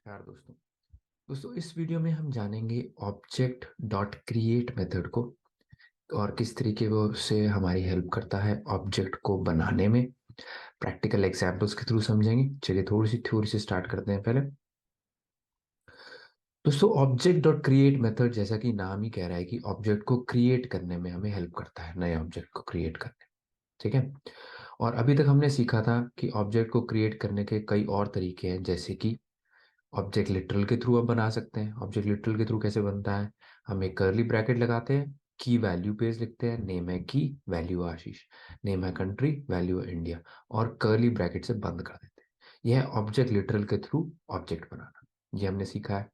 नमस्कार दोस्तों इस वीडियो में हम जानेंगे ऑब्जेक्ट डॉट क्रिएट मेथड को और किस तरीके वो से हमारी हेल्प करता है ऑब्जेक्ट को बनाने में। प्रैक्टिकल एग्जांपल्स के थ्रू समझेंगे। चलिए थोड़ी सी थ्योरी से स्टार्ट करते हैं पहले। दोस्तों ऑब्जेक्ट डॉट क्रिएट मेथड जैसा कि नाम ही कह रहा है कि ऑब्जेक्ट को क्रिएट करने में हमें हेल्प करता है, नए ऑब्जेक्ट को क्रिएट करने में। ठीक है। और अभी तक हमने सीखा था कि ऑब्जेक्ट को क्रिएट करने के कई और तरीके हैं, जैसे कि ऑब्जेक्ट लिटरल के थ्रू हम बना सकते हैं। ऑब्जेक्ट लिटरल के थ्रू कैसे बनता है? हम एक कर्ली ब्रैकेट लगाते हैं, की वैल्यू पेज लिखते हैं, नेम है की, वैल्यू आशीष, नेम है कंट्री, वैल्यू है इंडिया, और कर्ली ब्रैकेट से बंद कर देते हैं। यह है ऑब्जेक्ट लिटरल के थ्रू ऑब्जेक्ट बनाना। ये हमने सीखा है।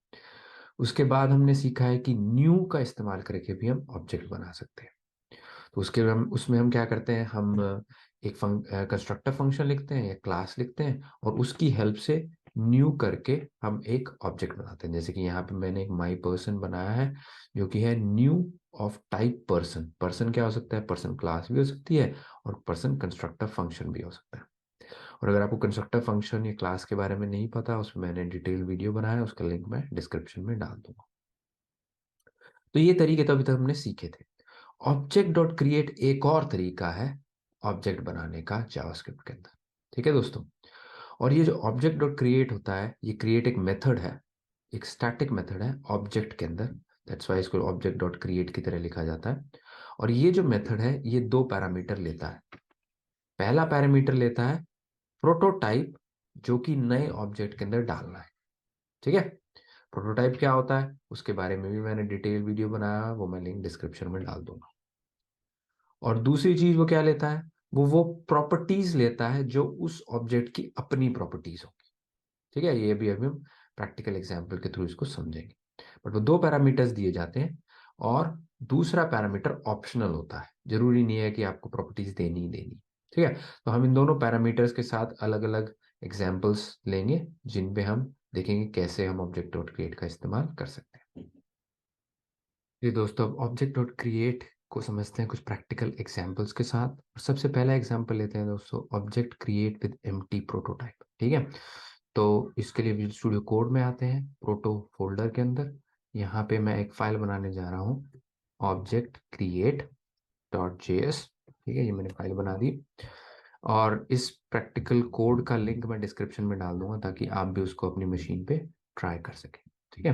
उसके बाद हमने सीखा है कि न्यू का इस्तेमाल करके भी हम ऑब्जेक्ट बना सकते हैं। तो उसके हम उसमें हम क्या करते हैं, हम एक कंस्ट्रक्टर फंक्शन लिखते हैं या क्लास लिखते हैं और उसकी हेल्प से न्यू करके हम एक ऑब्जेक्ट बनाते हैं। जैसे कि यहाँ पे मैंने एक माई पर्सन बनाया है जो कि है new of type person. Person क्या हो सकता है? पर्सन क्लास भी हो सकती है और पर्सन कंस्ट्रक्टर फंक्शन भी हो सकता है। और अगर आपको कंस्ट्रक्टर फंक्शन या क्लास के बारे में नहीं पता, उसमें मैंने डिटेल वीडियो बनाया है, उसका लिंक मैं डिस्क्रिप्शन में डाल दूंगा। तो ये तरीके तो अभी तक हमने सीखे थे। ऑब्जेक्ट डॉट क्रिएट एक और तरीका है ऑब्जेक्ट बनाने का जावास्क्रिप्ट के अंदर। ठीक है दोस्तों। और ये जो ऑब्जेक्ट डॉट क्रिएट होता है, ये क्रिएट एक मेथड है, एक स्टैटिक मेथड है ऑब्जेक्ट के अंदर। दैट्स वाई इसको ऑब्जेक्ट डॉट क्रिएट की तरह लिखा जाता है। और ये जो मेथड है ये दो पैरामीटर लेता है। पहला पैरामीटर लेता है प्रोटोटाइप, जो कि नए ऑब्जेक्ट के अंदर डालना है। ठीक है। प्रोटोटाइप क्या होता है उसके बारे में भी मैंने डिटेल वीडियो बनाया है, वो मैं लिंक डिस्क्रिप्शन में डाल दूंगा। और दूसरी चीज वो क्या लेता है, वो प्रॉपर्टीज लेता है जो उस ऑब्जेक्ट की अपनी प्रॉपर्टीज होगी। ठीक है। ये भी अभी हम प्रैक्टिकल एग्जांपल के थ्रू इसको समझेंगे। बट वो दो पैरामीटर्स दिए जाते हैं और दूसरा पैरामीटर ऑप्शनल होता है। जरूरी नहीं है कि आपको प्रॉपर्टीज देनी ही देनी। ठीक है। तो हम इन दोनों पैरामीटर्स के साथ अलग अलग एग्जांपल्स लेंगे जिन पे हम देखेंगे कैसे हम ऑब्जेक्ट डॉट क्रिएट का इस्तेमाल कर सकते हैं। जी दोस्तों, अब ऑब्जेक्ट डॉट क्रिएट को समझते हैं कुछ प्रैक्टिकल एग्जांपल्स के साथ। सबसे पहला एग्जांपल लेते हैं दोस्तों, object create with empty prototype. ठीक है। तो इसके लिए विजुअल स्टूडियो कोड में आते हैं, प्रोटो फोल्डर के अंदर। यहाँ पे मैं एक फाइल बनाने जा रहा हूँ, ऑब्जेक्ट क्रिएट डॉट जेएस। ठीक है, ये मैंने फाइल बना दी और इस प्रैक्टिकल कोड का लिंक मैं डिस्क्रिप्शन में डाल दूंगा ताकि आप भी उसको अपनी मशीन पे ट्राई कर सकें। ठीक है।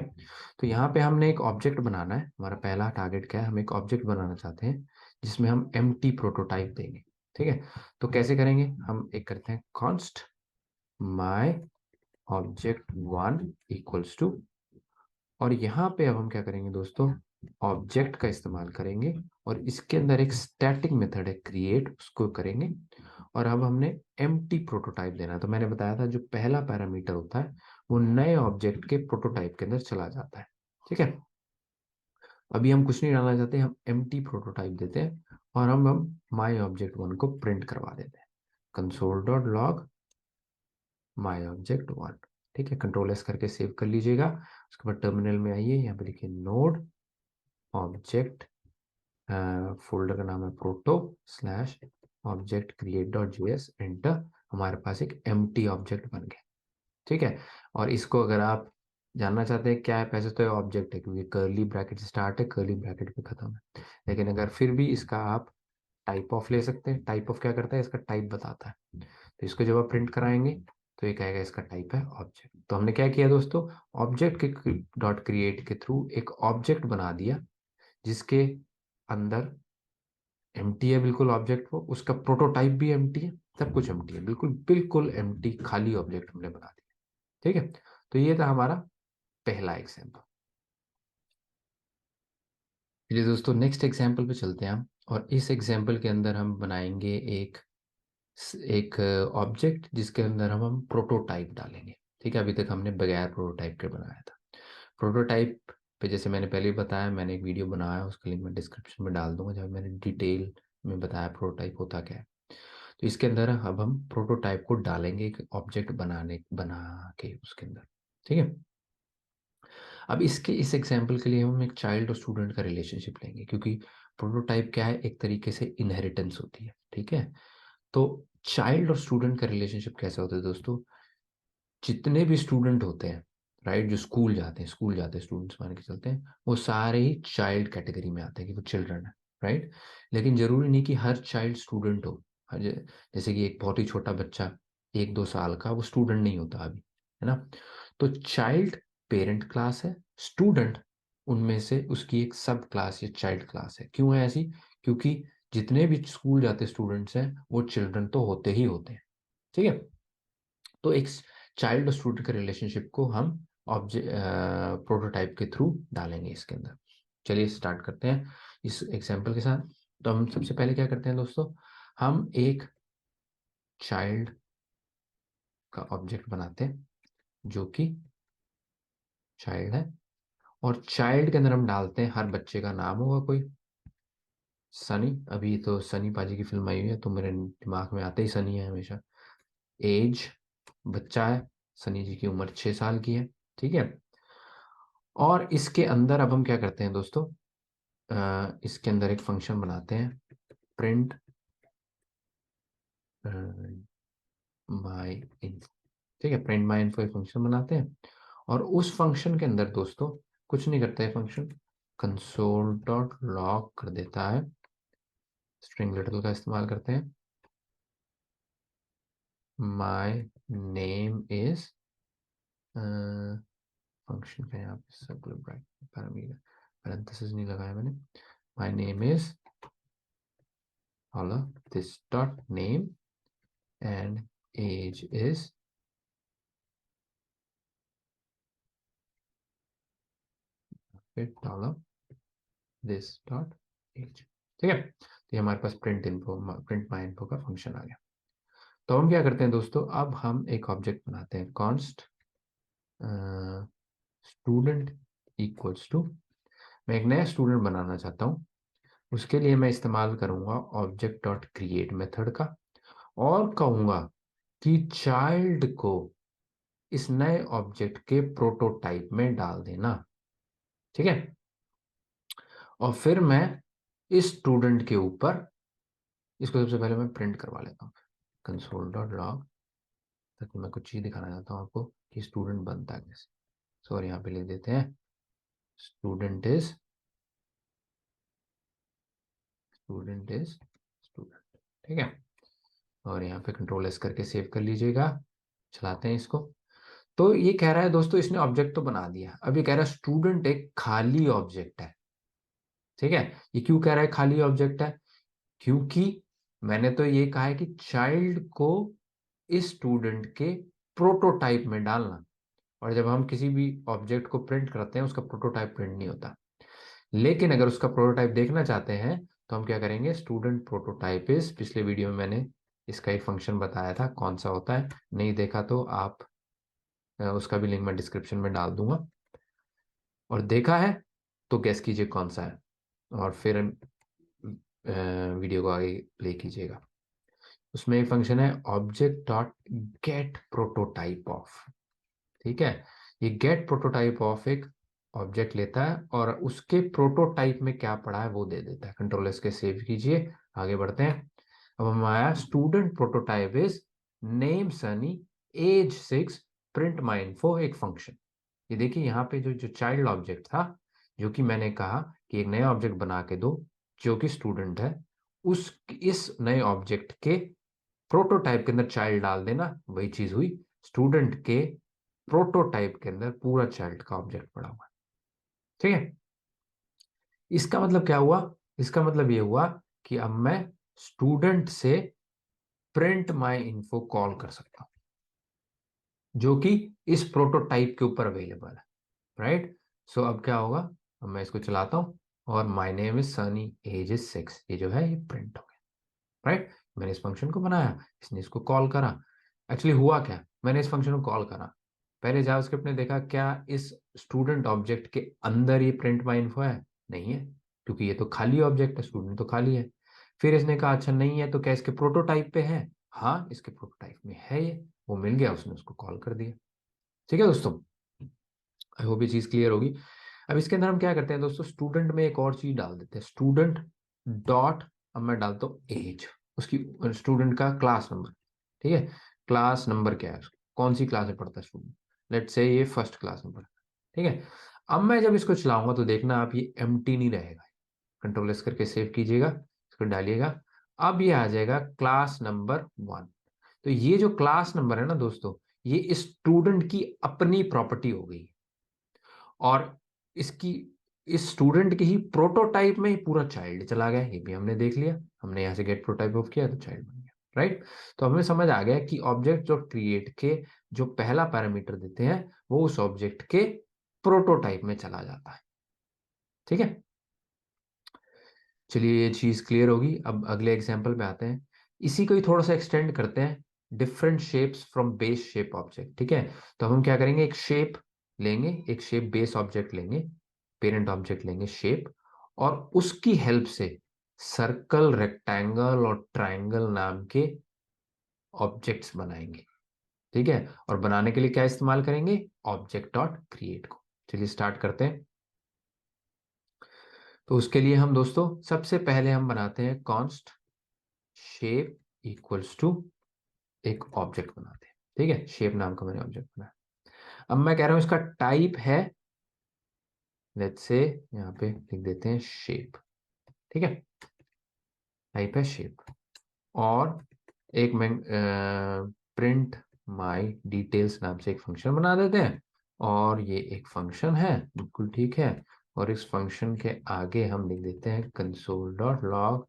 तो यहाँ पे हमने एक ऑब्जेक्ट बनाना है। हमारा पहला टारगेट क्या है, हम एक ऑब्जेक्ट बनाना चाहते हैं जिसमें हम एम्प्टी प्रोटोटाइप देंगे। ठीक है। तो कैसे करेंगे, हम एक करते हैं const my object one equals to, और यहाँ पे अब हम क्या करेंगे दोस्तों, ऑब्जेक्ट का इस्तेमाल करेंगे और इसके अंदर एक स्टैटिक मेथड है क्रिएट, उसको करेंगे। और अब हमने एम्प्टी प्रोटोटाइप देना। तो मैंने बताया था जो पहला पैरामीटर होता है वो नए ऑब्जेक्ट के प्रोटोटाइप के अंदर चला जाता है। ठीक है। अभी हम कुछ नहीं डालना चाहते, हम एम्प्टी प्रोटोटाइप देते हैं और हम माई ऑब्जेक्ट वन को प्रिंट करवा देते हैं, कंसोल डॉट लॉग माई ऑब्जेक्ट वन। ठीक है, कंट्रोल एस करके सेव कर लीजिएगा। उसके बाद टर्मिनल में आइए, यहाँ पे लिखिए नोड ऑब्जेक्ट, फोल्डर का नाम है proto slash object create dot JS, enter. हमारे पास एक एम्प्टी ऑब्जेक्ट बन गया। ठीक है। और इसको अगर आप जानना चाहते हैं क्या है, पैसे तो ये ऑब्जेक्ट है क्योंकि कर्ली ब्रैकेट स्टार्ट है, कर्ली ब्रैकेट पे खत्म है। लेकिन अगर फिर भी इसका आप टाइप ऑफ ले सकते हैं। टाइप ऑफ क्या करता है, इसका टाइप बताता है। तो इसको जब आप प्रिंट कराएंगे तो ये कहेगा इसका टाइप है ऑब्जेक्ट। तो हमने क्या किया दोस्तों, ऑब्जेक्ट के डॉट क्रिएट के थ्रू एक ऑब्जेक्ट बना दिया जिसके अंदर एम्प्टी है, बिल्कुल ऑब्जेक्ट, वो उसका प्रोटोटाइप भी एम्प्टी है, सब कुछ एम्प्टी है, बिल्कुल बिल्कुल एम्प्टी खाली ऑब्जेक्ट हमने बना दिया। ठीक है। तो ये था हमारा पहला एग्जाम्पल। चलिए दोस्तों नेक्स्ट एग्जाम्पल पे चलते हैं हम। और इस एग्जाम्पल के अंदर हम बनाएंगे एक एक ऑब्जेक्ट जिसके अंदर हम प्रोटोटाइप डालेंगे। ठीक है। अभी तक हमने बगैर प्रोटोटाइप के बनाया था। प्रोटोटाइप पे जैसे मैंने पहले भी बताया, मैंने एक वीडियो बनाया, उसका लिंक मैं डिस्क्रिप्शन में डाल दूंगा जहाँ मैंने डिटेल में बताया प्रोटोटाइप होता क्या है। तो इसके अंदर अब हम प्रोटोटाइप को डालेंगे एक ऑब्जेक्ट बना के उसके अंदर। ठीक है। अब इसके इस एग्जाम्पल के लिए हम एक चाइल्ड और स्टूडेंट का रिलेशनशिप लेंगे, क्योंकि प्रोटोटाइप क्या है, एक तरीके से इनहेरिटेंस होती है। ठीक है। तो चाइल्ड और स्टूडेंट का रिलेशनशिप कैसा होता है दोस्तों, जितने भी स्टूडेंट होते हैं, राइट, जो स्कूल जाते हैं स्टूडेंट्स मान के चलते हैं, वो सारे ही चाइल्ड कैटेगरी में आते हैं कि वो चिल्ड्रन है। राइट, लेकिन जरूरी नहीं कि हर चाइल्ड स्टूडेंट हो। जैसे कि एक बहुत ही छोटा बच्चा 1-2 साल का, वो स्टूडेंट नहीं होता अभी, है ना। तो चाइल्ड पेरेंट क्लास है, स्टूडेंट उनमें से उसकी एक सब क्लास या चाइल्ड क्लास है। क्यों है ऐसी? क्योंकि जितने भी स्कूल जाते स्टूडेंट्स हैं वो चिल्ड्रन तो होते ही होते हैं। ठीक है, तो एक चाइल्ड और स्टूडेंट के रिलेशनशिप को हम ऑब्जेक्ट प्रोटोटाइप के थ्रू डालेंगे इसके अंदर। चलिए स्टार्ट करते हैं इस एग्जांपल के साथ। तो हम सबसे पहले क्या करते हैं दोस्तों, हम एक चाइल्ड का ऑब्जेक्ट बनाते हैं जो कि चाइल्ड है, और चाइल्ड के अंदर हम डालते हैं हर बच्चे का नाम होगा कोई। सनी, अभी तो सनी पाजी की फिल्म आई हुई है तो मेरे दिमाग में आते ही सनी है हमेशा। एज, बच्चा है, सनी जी की उम्र 6 साल की है। ठीक है, और इसके अंदर अब हम क्या करते हैं दोस्तों, इसके अंदर एक फंक्शन बनाते हैं, प्रिंट माई इन्फो। ठीक है, प्रिंट माई इन्फो एक फंक्शन बनाते हैं, और उस फंक्शन के अंदर दोस्तों कुछ नहीं करता है फंक्शन, कंसोल डॉट लॉग कर देता है, स्ट्रिंग लिटिल का इस्तेमाल करते हैं, माई नेम इज, फंक्शन का यहाँ पे सर्कुलर ब्रैकेट पैरामीटर पैरेंथेसिस नहीं लगाया मैंने, माई name is follow this dot name and age is फिर डालो this dot age। ठीक है, तो ये हमारे पास प्रिंट माई इन्फो का फंक्शन आ गया। तो हम क्या करते हैं दोस्तों, अब हम एक ऑब्जेक्ट बनाते हैं, कॉन्स्ट स्टूडेंट इक्वल्स टू, मैं एक नया स्टूडेंट बनाना चाहता हूँ, उसके लिए मैं इस्तेमाल करूंगा ऑब्जेक्ट डॉट क्रिएट मेथड का, और कहूंगा कि चाइल्ड को इस नए ऑब्जेक्ट के प्रोटोटाइप में डाल देना। ठीक है, और फिर मैं इस स्टूडेंट के ऊपर इसको सबसे पहले मैं प्रिंट करवा लेता हूँ, कंसोल डॉट लॉग, ताकि मैं कुछ चीज दिखाना चाहता हूँ आपको कि स्टूडेंट बनता है कैसे। सो यहाँ पे लिख देते हैं स्टूडेंट इज स्टूडेंट। ठीक है, और यहाँ पे कंट्रोल एस करके सेव कर लीजिएगा, चलाते हैं इसको। तो ये कह रहा है दोस्तों, इसने ऑब्जेक्ट तो बना दिया, अब ये कह रहा है स्टूडेंट एक खाली ऑब्जेक्ट है। ठीक है, ये क्यों कह रहा है खाली ऑब्जेक्ट है? क्योंकि मैंने तो ये कहा है कि चाइल्ड को इस स्टूडेंट के प्रोटोटाइप में डालना, और जब हम किसी भी ऑब्जेक्ट को प्रिंट करते हैं उसका प्रोटोटाइप प्रिंट नहीं होता। लेकिन अगर उसका प्रोटोटाइप देखना चाहते हैं तो हम क्या करेंगे, स्टूडेंट प्रोटोटाइप इज, पिछले वीडियो में मैंने इसका एक फंक्शन बताया था कौन सा होता है, नहीं देखा तो आप उसका भी लिंक मैं डिस्क्रिप्शन में डाल दूंगा, और देखा है तो गेस कीजिए कौन सा है, और फिर वीडियो को आगे प्ले कीजिएगा। उसमें एक फंक्शन है object dot gate prototype of. ठीक है, ये गेट प्रोटोटाइप ऑफ एक ऑब्जेक्ट लेता है और उसके प्रोटोटाइप में क्या पड़ा है वो दे देता है। कंट्रोल इसके सेव कीजिए, आगे बढ़ते हैं। अब हम आया student prototype is name Sunny, age 6, print my info एक फंक्शन। ये देखिए यहाँ पे जो जो चाइल्ड ऑब्जेक्ट था, जो कि मैंने कहा कि एक नया ऑब्जेक्ट बना के दो जो कि स्टूडेंट है, उस इस नए ऑब्जेक्ट के प्रोटोटाइप के अंदर चाइल्ड डाल देना, वही चीज हुई। स्टूडेंट के प्रोटोटाइप के अंदर पूरा चाइल्ड का ऑब्जेक्ट पड़ा हुआ है। ठीक है, इसका मतलब क्या हुआ? इसका मतलब ये हुआ कि अब मैं स्टूडेंट से प्रिंट माई इन्फो कॉल कर सकता हूं, जो कि इस प्रोटोटाइप के ऊपर अवेलेबल है। राइट, सो अब क्या होगा, अब मैं इसको चलाता हूं, और my name is Sunny, age is 6, ये जो है ये प्रिंट हो गया। राइट, मैंने इस फंक्शन को बनाया, इसने इसको कॉल करा। एक्चुअली हुआ क्या, मैंने इस फंक्शन को कॉल करा, पहले जावास्क्रिप्ट ने देखा क्या इस स्टूडेंट ऑब्जेक्ट के अंदर ये प्रिंट माई इन्फो है, नहीं है, क्योंकि ये तो खाली ऑब्जेक्ट है, स्टूडेंट तो खाली है। फिर इसने कहा अच्छा नहीं है तो क्या इसके प्रोटोटाइप पे है? हाँ, इसके प्रोटोटाइप में है ये, वो मिल गया, उसने उसको कॉल कर दिया। ठीक है दोस्तों, आई होप ये चीज क्लियर होगी। अब इसके अंदर हम क्या करते हैं दोस्तों, स्टूडेंट में एक और चीज डाल देते हैं, स्टूडेंट डॉट, अब मैं डालता हूँ एज, उसकी स्टूडेंट का क्लास नंबर। ठीक है, क्लास नंबर क्या है, कौन सी क्लास में पढ़ता है स्टूडेंट, लेट्स से ये फर्स्ट क्लास में पढ़ा, ठीक है। अब मैं जब इसको चलाऊंगा तो देखना आप, ये एम्प्टी नहीं रहेगा। कंट्रोल एस करके सेव कीजिएगा, इसको डालिएगा। अब ये आ जाएगा क्लास नंबर 1। तो ये जो क्लास नंबर है ना दोस्तों, ये स्टूडेंट की अपनी प्रॉपर्टी हो गई, और इसकी, इस स्टूडेंट के ही प्रोटोटाइप में ही पूरा चाइल्ड चला गया। ये भी हमने देख लिया, हमने यहाँ से गेट प्रोटोटाइप ऑफ किया तो चाइल्ड बन गया, राइट। तो हमें समझ आ गया कि ऑब्जेक्ट जो क्रिएट के जो पहला पैरामीटर देते हैं वो उस ऑब्जेक्ट के प्रोटोटाइप में चला जाता है, ठीक है। चलिए ये चीज क्लियर होगी। अब अगले एग्जाम्पल पे आते हैं, इसी को ही थोड़ा सा एक्सटेंड करते हैं, different shapes from base shape object, ठीक है। तो हम क्या करेंगे, एक शेप लेंगे, एक शेप बेस ऑब्जेक्ट लेंगे, पेरेंट ऑब्जेक्ट लेंगे शेप, और उसकी हेल्प से सर्कल, रेक्टेंगल और ट्राइंगल नाम के ऑब्जेक्ट्स बनाएंगे, ठीक है। और बनाने के लिए क्या इस्तेमाल करेंगे, ऑब्जेक्ट डॉट क्रिएट को। चलिए स्टार्ट करते हैं। तो उसके लिए हम दोस्तों सबसे पहले हम बनाते हैं कॉन्स्ट शेप इक्वल्स टू एक ऑब्जेक्ट बनाते हैं, ठीक है। शेप नाम का मैंने ऑब्जेक्ट बनाया। अब मैं कह रहा हूं इसका टाइप है, लेट्स से यहाँ पे लिख देते हैं शेप, ठीक है। टाइप है शेप, और एक मैं प्रिंट माई डिटेल्स नाम से एक फंक्शन बना देते हैं, और ये एक फंक्शन है, बिल्कुल ठीक है। और इस फंक्शन के आगे हम लिख देते हैं console dot log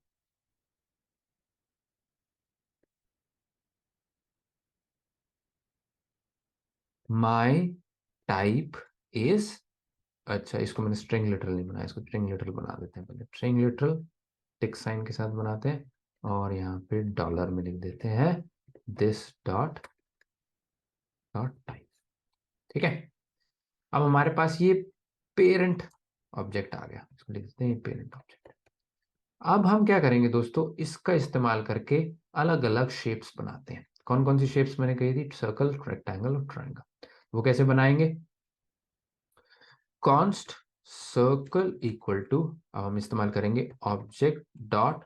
my type is, अच्छा इसको मैंने स्ट्रिंग लिटरल नहीं बनाया, इसको स्ट्रिंग लिटरल बना देते हैं। पहले स्ट्रिंग लिटरल टिक साइन के साथ बनाते हैं, और यहाँ पे डॉलर में लिख देते हैं दिस डॉट डॉट टाइप, ठीक है। अब हमारे पास ये पेरेंट ऑब्जेक्ट आ गया, इसको लिख देते हैं पेरेंट ऑब्जेक्ट। अब हम क्या करेंगे दोस्तों, इसका इस्तेमाल करके अलग अलग शेप्स बनाते हैं। कौन कौन सी शेप्स मैंने कही थी, सर्कल, रेक्टेंगल और ट्रायंगल। वो कैसे बनाएंगे, कॉन्स्ट सर्कल इक्वल टू, अब हम इस्तेमाल करेंगे ऑब्जेक्ट डॉट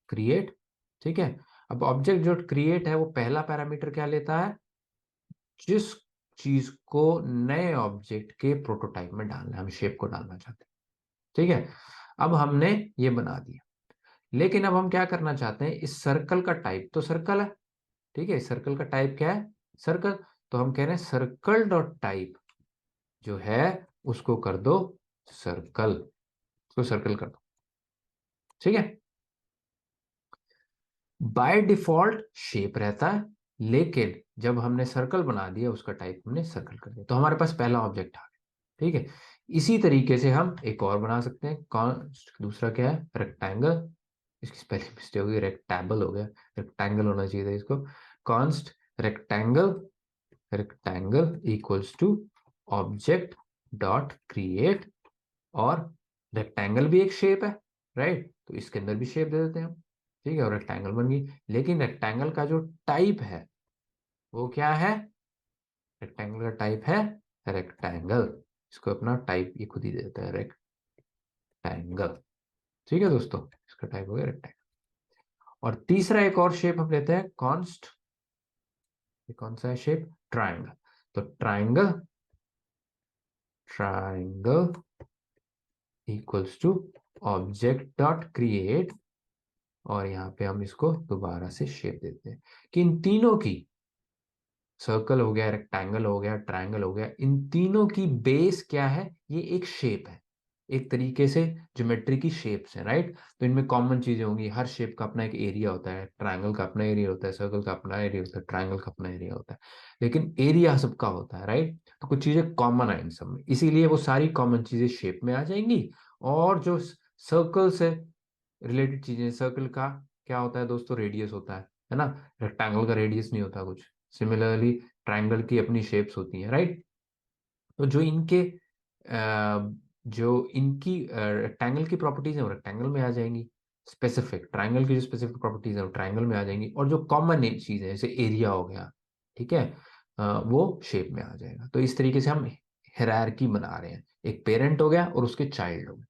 क्रिएट, ठीक है। अब ऑब्जेक्ट जो क्रिएट है वो पहला पैरामीटर क्या लेता है, जिस चीज को नए ऑब्जेक्ट के प्रोटोटाइप में डालना है, हम शेप को डालना चाहते हैं, ठीक है। अब हमने ये बना दिया, लेकिन अब हम क्या करना चाहते हैं, इस सर्कल का टाइप तो सर्कल है, ठीक है। सर्कल का टाइप क्या है, सर्कल। तो हम कह रहे हैं सर्कल डॉट टाइप जो है उसको कर दो सर्कल, उसको सर्कल कर दो, ठीक है। बाय डिफॉल्ट शेप रहता है, लेकिन जब हमने सर्कल बना दिया उसका टाइप हमने सर्कल कर दिया, तो हमारे पास पहला ऑब्जेक्ट आ गया, ठीक है। इसी तरीके से हम एक और बना सकते हैं, कौन, दूसरा क्या है, रेक्टेंगल, इसकी स्पेलिंग मिस्टेक हो गई, रेक्टेबल हो गया, रेक्टेंगल होना चाहिए था इसको। Const rectangle, rectangle equals to object dot create, और रेक्टेंगल भी एक शेप है, राइट, तो इसके अंदर भी शेप दे देते हैं हम, ठीक है। और रेक्टेंगल बन गई, लेकिन रेक्टेंगल का जो टाइप है वो क्या है, रेक्टेंगल का टाइप है रेक्टेंगल, इसको अपना टाइप ये खुद ही दे देता है रेक्टेंगल, ठीक है दोस्तों, इसका टाइप हो गया रेक्टेंगल। और तीसरा एक और शेप हम लेते हैं कॉन्स्ट, ये कौन सा है शेप, ट्राइंगल। तो triangle, triangle equals to object dot create, और यहाँ पे हम इसको दोबारा से शेप देते हैं कि इन तीनों की, सर्कल हो गया, रेक्टेंगल हो गया, ट्रायंगल हो गया, इन तीनों की बेस क्या है, ये एक शेप है, एक तरीके से ज्योमेट्री की शेप्स है, राइट। तो इनमें कॉमन चीजें होंगी, हर शेप का अपना एक एरिया होता है, ट्रायंगल का अपना एरिया होता है, सर्कल का अपना एरिया होता है, ट्रायंगल का अपना एरिया होता है, लेकिन एरिया सबका होता है, राइट। तो कुछ चीजें कॉमन है इन सब में, इसीलिए वो सारी कॉमन चीजें शेप में आ जाएंगी। और जो सर्कल से रिलेटेड चीजें, सर्कल का क्या होता है दोस्तों, रेडियस होता है ना, रेक्टेंगल का रेडियस नहीं होता कुछ। सिमिलरली ट्रायंगल की अपनी शेप्स होती हैं, राइट। तो जो इनके जो इनकी रेक्टेंगल की प्रॉपर्टीज है वो रेक्टेंगल में आ जाएंगी, स्पेसिफिक ट्रायंगल की जो स्पेसिफिक प्रॉपर्टीज है वो ट्रायंगल में आ जाएंगी, और जो कॉमन चीज है जैसे एरिया हो गया, ठीक है, वो शेप में आ जाएगा। तो इस तरीके से हम हायरार्की बना रहे हैं, एक पेरेंट हो गया और उसके चाइल्ड हो गए,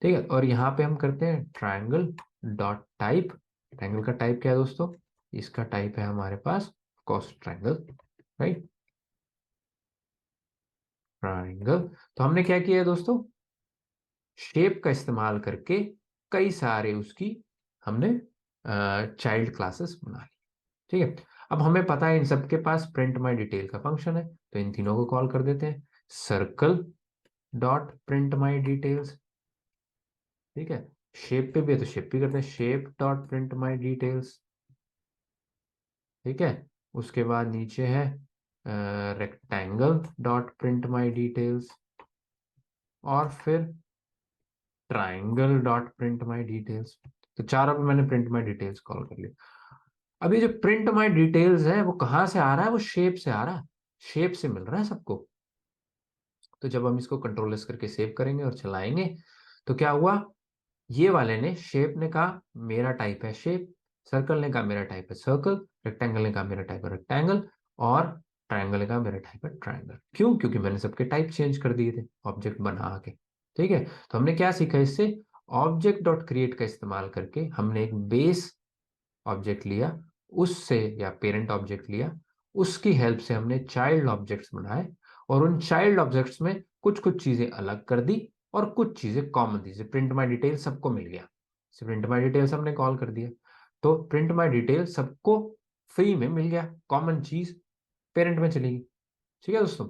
ठीक है। और यहाँ पे हम करते हैं ट्रायंगल डॉट टाइप, ट्रायंगल का टाइप क्या है दोस्तों, इसका टाइप है हमारे पास कॉस ट्रायंगल, राइट। ट्राइंगल। तो हमने क्या किया है दोस्तों, शेप का इस्तेमाल करके कई सारे उसकी हमने चाइल्ड क्लासेस बना ली। ठीक है, अब हमें पता है इन सबके पास प्रिंट माई डिटेल का फंक्शन है, तो इन तीनों को कॉल कर देते हैं, circle dot print my details. ठीक है, शेप पे भी है तो शेप भी करते हैं, shape dot print my details. ठीक है, उसके बाद नीचे है rectangle dot print my details, और फिर triangle dot print my details. तो चारों पे मैंने प्रिंट माई डिटेल्स कॉल कर लिया। अब ये जो प्रिंट माई डिटेल्स है वो कहाँ से आ रहा है, वो शेप से आ रहा है, शेप से मिल रहा है सबको। तो जब हम इसको कंट्रोल एस करके सेव करेंगे और चलाएंगे, तो क्या हुआ, ये वाले ने, शेप ने कहा मेरा टाइप है शेप, सर्कल ने कहा मेरा टाइप है सर्कल, रेक्टेंगल ने कहा मेरा टाइप है रेक्टेंगल, और ट्राइंगल ने कहा मेरा टाइप है ट्राइंगल। क्यों? क्योंकि मैंने सबके टाइप चेंज कर दिए थे ऑब्जेक्ट बना के। ठीक है, तो हमने क्या सीखा इससे, ऑब्जेक्ट डॉट क्रिएट का इस्तेमाल करके हमने एक बेस ऑब्जेक्ट लिया, उससे, या पेरेंट ऑब्जेक्ट लिया, उसकी हेल्प से हमने चाइल्ड ऑब्जेक्ट्स बनाए, और उन चाइल्ड ऑब्जेक्ट्स में कुछ कुछ चीजें अलग कर दी और कुछ चीजें कॉमन थी, जैसे प्रिंट माई डिटेल सबको मिल गया, प्रिंट माई डिटेल्स हमने कॉल कर दिया, तो प्रिंट माई डिटेल सबको फ्री में मिल गया, कॉमन चीज पेरेंट में चलेगी। ठीक है दोस्तों,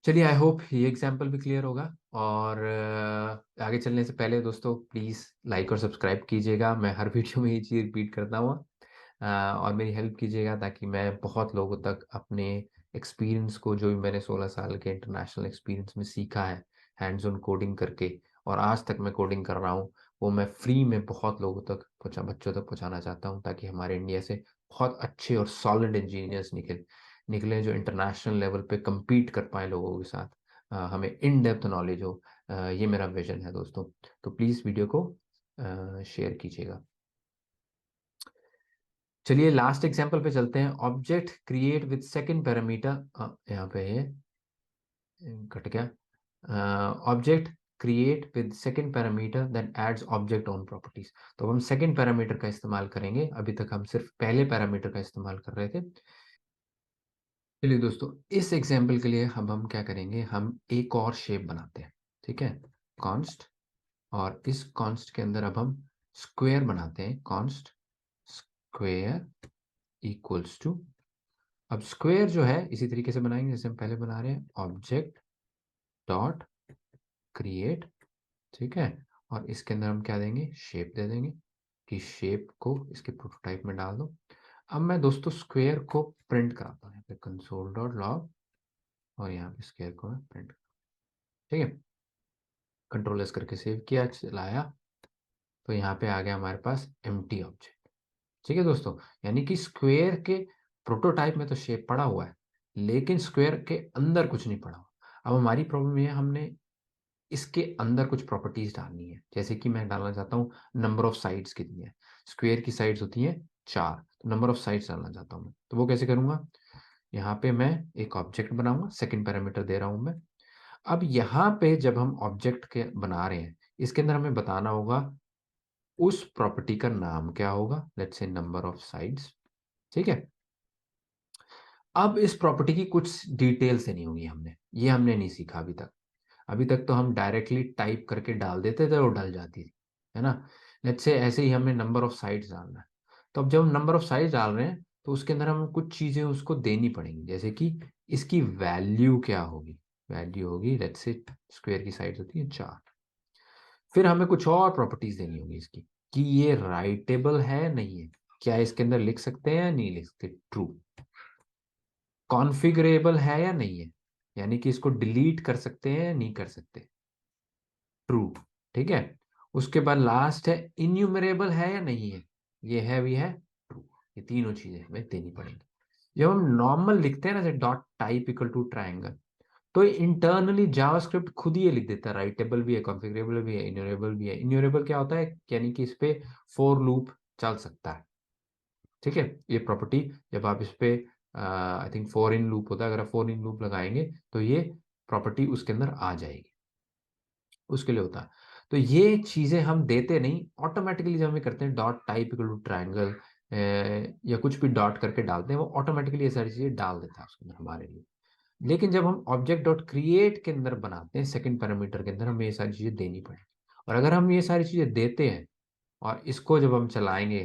चलिए आई होप ये एग्जाम्पल भी क्लियर होगा। और आगे चलने से पहले दोस्तों प्लीज़ लाइक और सब्सक्राइब कीजिएगा, मैं हर वीडियो में ये चीज़ रिपीट करता हूँ। और मेरी हेल्प कीजिएगा ताकि मैं बहुत लोगों तक अपने एक्सपीरियंस को, जो भी मैंने 16 साल के इंटरनेशनल एक्सपीरियंस में सीखा है हैंड्स ऑन कोडिंग करके, और आज तक मैं कोडिंग कर रहा हूँ, वो मैं फ्री में बहुत लोगों तक बच्चों तक पहुँचाना चाहता हूँ, ताकि हमारे इंडिया से बहुत अच्छे और सॉलिड इंजीनियर्स निकले जो इंटरनेशनल लेवल पे compete कर पाए लोगों के साथ, हमें इन डेप्थ नॉलेज हो। ये मेरा विजन है दोस्तों, तो प्लीज़ वीडियो को शेयर कीजिएगा। चलिए लास्ट एग्जांपल पे चलते हैं, object create with second parameter, यहाँ पे ये कट गया, object create with second parameter that adds object own properties. तो हम सेकंड पैरामीटर का इस्तेमाल करेंगे, अभी तक हम सिर्फ पहले पैरामीटर का इस्तेमाल कर रहे थे। चलिए दोस्तों, इस एग्जाम्पल के लिए हम क्या करेंगे, हम एक और शेप बनाते हैं। ठीक है, कॉन्स्ट, और इस कॉन्स्ट के अंदर अब हम स्क्वायर बनाते हैं, कॉन्स्ट स्क्वायर इक्वल्स टू, अब स्क्वायर जो है इसी तरीके से बनाएंगे जैसे हम पहले बना रहे हैं, ऑब्जेक्ट डॉट क्रिएट। ठीक है, और इसके अंदर हम क्या देंगे, शेप दे देंगे, कि शेप को इसके प्रोटोटाइप में डाल दो। अब मैं दोस्तों स्क्वायर को प्रिंट कराता हूँ, यहाँ पे कंसोल डॉट लॉग, और यहाँ पे स्क्वायर को मैं प्रिंट। ठीक है, कंट्रोल एस करके सेव किया, चलाया, तो यहाँ पे आ गया हमारे पास एम्प्टी ऑब्जेक्ट। ठीक है दोस्तों, यानी कि स्क्वायर के प्रोटोटाइप में तो शेप पड़ा हुआ है, लेकिन स्क्वायर के अंदर कुछ नहीं पड़ा हुआ। अब हमारी प्रॉब्लम ये है, हमने इसके अंदर कुछ प्रॉपर्टीज डालनी है, जैसे कि मैं डालना चाहता हूँ नंबर ऑफ साइड्स कितनी है, स्क्वायर की साइड्स होती हैं 4, तो नंबर ऑफ साइड्स डालना चाहता हूँ मैं, तो वो कैसे करूंगा, यहाँ पे मैं एक ऑब्जेक्ट बनाऊंगा, सेकंड पैरामीटर दे रहा हूं मैं। अब यहाँ पे जब हम ऑब्जेक्ट के बना रहे हैं, इसके अंदर हमें बताना होगा उस प्रॉपर्टी का नाम क्या होगा, let's say number of sides. ठीक है, अब इस प्रॉपर्टी की कुछ डिटेल्स देनी होगी हमने, ये हमने नहीं सीखा अभी तक। अभी तक तो हम डायरेक्टली टाइप करके डाल देते थे और डल जाती थी, है ना। लेट्स से ऐसे ही हमें नंबर ऑफ साइड्स डालना है, तो अब जब हम नंबर ऑफ साइड्स डाल रहे हैं, तो उसके अंदर हमें कुछ चीजें उसको देनी पड़ेंगी, जैसे कि इसकी वैल्यू क्या होगी, वैल्यू होगी लेट्स से, स्क्वायर की साइड्स होती है 4। फिर हमें कुछ और प्रॉपर्टीज देनी होगी इसकी, कि ये राइटेबल है नहीं है, क्या इसके अंदर लिख सकते हैं या नहीं लिख सकते, ट्रू, कॉन्फ़िगरेबल है या नहीं है, यानी कि इसको डिलीट कर सकते हैं या नहीं कर सकते, ट्रू। ठीक है, उसके बाद लास्ट है इन्यूमरेबल है या नहीं है, ये है भी है ट्रू। ये तीनों चीजें हमें देनी पड़ेंगी। जब हम नॉर्मल लिखते हैं ना, जैसे dot type equal to triangle, तो इंटरनली जावास्क्रिप्ट खुद ही ये लिख देता है, राइटेबल भी है, कॉन्फ़िगरेबल भी है, इन्यूरेबल भी है। इन्यूरेबल क्या होता है, यानी कि इस पे फॉर लूप चल सकता है। ठीक है, ये प्रॉपर्टी जब आप इस पे, I think for in loop होता है, अगर आप फॉर इन लूप लगाएंगे तो ये प्रॉपर्टी उसके अंदर आ जाएगी, उसके लिए होता है। तो ये चीजें हम देते नहीं, ऑटोमेटिकली जब हम करते हैं dot type equal to triangle, या कुछ भी डॉट करके डालते हैं, वो ऑटोमेटिकली ये सारी चीजें डाल देता है उसके अंदर हमारे लिए। लेकिन जब हम ऑब्जेक्ट डॉट क्रिएट के अंदर बनाते हैं, सेकंड पैरामीटर के अंदर हमें ये सारी चीजें देनी पड़ेगी। और अगर हम ये सारी चीजें देते हैं और इसको जब हम चलाएंगे,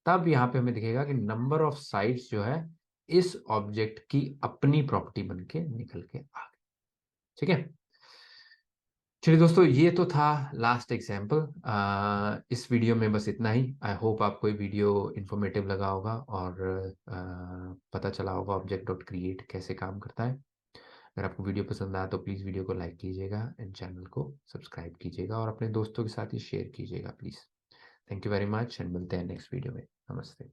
तब यहाँ पे हमें दिखेगा कि नंबर ऑफ साइट्स जो है इस ऑब्जेक्ट की अपनी प्रॉपर्टी बन के निकल के आ गई। ठीक है, चलिए दोस्तों, ये तो था लास्ट एग्जाम्पल। इस वीडियो में बस इतना ही। आई होप आपको ये वीडियो इन्फॉर्मेटिव लगा होगा और पता चला होगा ऑब्जेक्ट डॉट क्रिएट कैसे काम करता है। अगर आपको वीडियो पसंद आया तो प्लीज़ वीडियो को लाइक कीजिएगा एंड चैनल को सब्सक्राइब कीजिएगा और अपने दोस्तों के साथ ही शेयर कीजिएगा please. Thank you very much and मिलते हैं नेक्स्ट वीडियो में। नमस्ते।